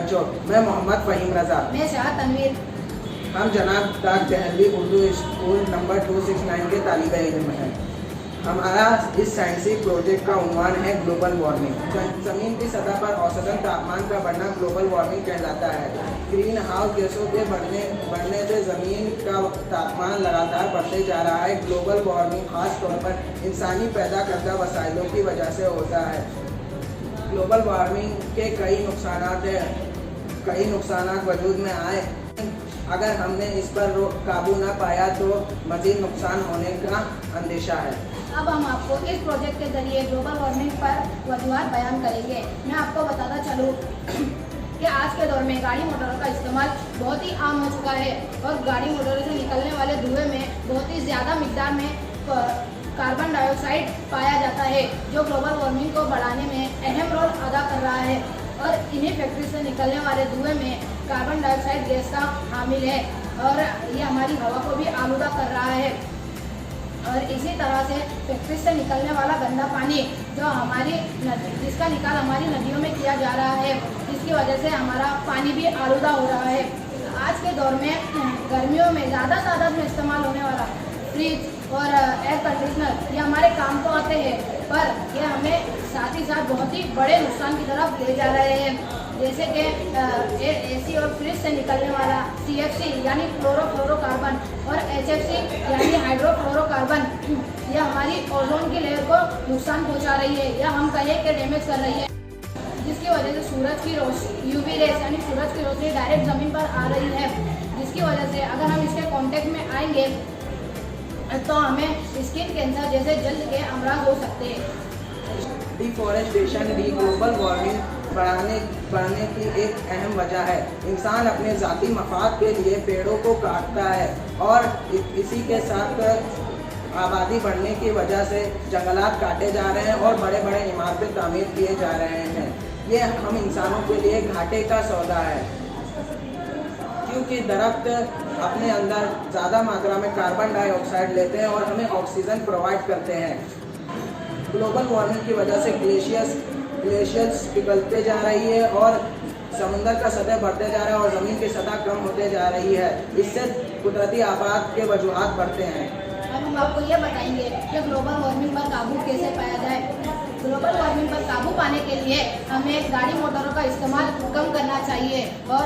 बच्चों, मैं मोहम्मद फ़हीम रज़ा, मैं शाह तनवीर, हम जनाब ताज दहलवी उर्दू स्कूल नंबर 269 के तालिबे इल्म हैं। हमारा इस साइंसी प्रोजेक्ट का उन्वान है ग्लोबल वार्मिंग। ज़मीन की सतह पर औसतन तापमान का बढ़ना ग्लोबल वार्मिंग कहलाता है। ग्रीन हाउस गैसों के बढ़ने से ज़मीन का तापमान लगातार बढ़ते जा रहा है। ग्लोबल वार्मिंग खास तौर पर इंसानी पैदा करदा वसाइलों की वजह से होता है। ग्लोबल वार्मिंग के कई नुकसान वजूद में आए, अगर हमने इस पर काबू न पाया तो मज़ीद नुकसान होने का अंदेशा है। अब हम आपको इस प्रोजेक्ट के जरिए ग्लोबल वार्मिंग पर वजूहात बयान करेंगे। मैं आपको बताता चलूँ कि आज के दौर में गाड़ी मोटरों का इस्तेमाल बहुत ही आम हो चुका है और गाड़ी मोटरों से निकलने वाले धुएं में बहुत ही ज़्यादा मिकदार में कार्बन डाइऑक्साइड पाया जाता है, जो ग्लोबल वार्मिंग को बढ़ाने में अहम रोल अदा कर रहा है। और इन्हीं फैक्ट्री से निकलने वाले धुएं में कार्बन डाइऑक्साइड गैस का हामिल है और ये हमारी हवा को भी आलूदा कर रहा है। और इसी तरह से फैक्ट्री से निकलने वाला गंदा पानी जिसका निकाल हमारी नदियों में किया जा रहा है, जिसकी वजह से हमारा पानी भी आलूदा हो रहा है। आज के दौर में गर्मियों में ज़्यादा तादाद में इस्तेमाल होने वाला फ्रिज और एयर कंडीशनर ये हमारे काम तो आते हैं, पर ये हमें साथ ही साथ बहुत ही बड़े नुकसान की तरफ ले जा रहे हैं। जैसे कि एसी और फ्रिज से निकलने वाला CFC यानी क्लोरोफ्लोरोकार्बन और HFC यानी हाइड्रोफ्लोरोकार्बन यह हमारी ओजोन की लेयर को नुकसान पहुंचा रही है या हम कहें कि डैमेज कर रही है, जिसकी वजह से सूरज की रोशनी UV रेस यानी सूरज की रोशनी डायरेक्ट ज़मीन पर आ रही है, जिसकी वजह से अगर हम इसके कांटेक्ट में आएंगे तो हमें स्किन कैंसर जैसे जल्द के अमराज हो सकते हैं। डिफॉरेस्टेशन भी ग्लोबल वार्मिंग बढ़ने की एक अहम वजह है। इंसान अपने ज़ाती मफाद के लिए पेड़ों को काटता है और इसी के साथ आबादी बढ़ने की वजह से जंगलात काटे जा रहे हैं और बड़े बड़े इमारतें तामीर किए जा रहे हैं। ये हम इंसानों के लिए घाटे का सौदा है, क्योंकि दरख्त अपने अंदर ज़्यादा मात्रा में कार्बन डाइऑक्साइड लेते हैं और हमें ऑक्सीजन प्रोवाइड करते हैं। ग्लोबल वार्मिंग की वजह से ग्लेशियर्स पिघलते जा रही है और समुद्र का सतह बढ़ते जा रहा है और ज़मीन की सतह कम होते जा रही है। इससे कुदरती आफात के वजूहात बढ़ते हैं। अब हम आपको ये बताएंगे कि ग्लोबल वार्मिंग पर काबू कैसे पाया जाए। ग्लोबल वार्मिंग पर काबू पाने के लिए हमें गाड़ी मोटरों का इस्तेमाल कम करना चाहिए और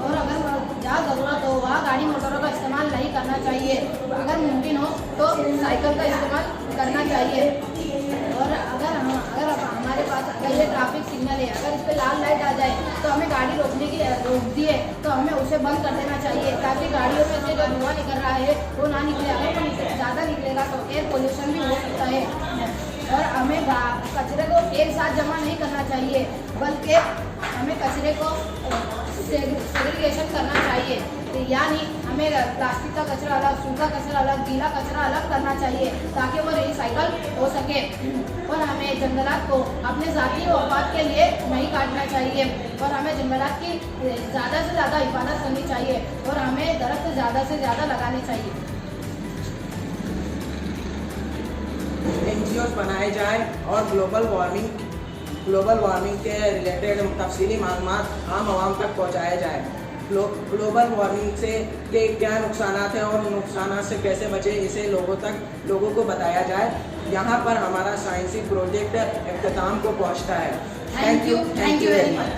अगर जहाँ ज़रूरत हो वहाँ गाड़ी मोटरों का इस्तेमाल नहीं करना चाहिए। अगर मुमकिन हो तो साइकिल का इस्तेमाल करना चाहिए। और अगर हमारे पास अगर ये ट्रैफिक सिग्नल है, अगर इस पर लाल लाइट आ जाए तो हमें गाड़ी रोक दिए तो हमें उसे बंद कर देना चाहिए, ताकि गाड़ियों में से जो धुआं निकल रहा है वो ना निकले। अगर वो ज़्यादा निकलेगा तो एयर पोल्यूशन भी हो सकता है। और हमें कचरे को एक साथ जमा नहीं करना चाहिए, बल्कि हमें कचरे को सेग्रीगेशन करना चाहिए, यानी हमें प्लास्टिक का कचरा अलग, सूखा कचरा अलग, गीला कचरा अलग करना चाहिए ताकि वो रिसाइकल हो सके। और हमें जंगलात को अपने ज़ाती औकात के लिए नहीं काटना चाहिए और हमें जंगलात की ज़्यादा से ज़्यादा हिफाजत करनी चाहिए और हमें दरख्त ज़्यादा से ज़्यादा लगाने चाहिए। NGOs बनाए जाएं और ग्लोबल वार्मिंग के रिलेटेड तफसीली मालूमात आम आवाम तक पहुँचाए जाए। ग्लोबल वार्मिंग से के क्या नुकसान हैं और नुकसान से कैसे बचे, इसे लोगों को बताया जाए। यहाँ पर हमारा साइंसी प्रोजेक्ट इख्तिताम को पहुँचता है। Thank you very much.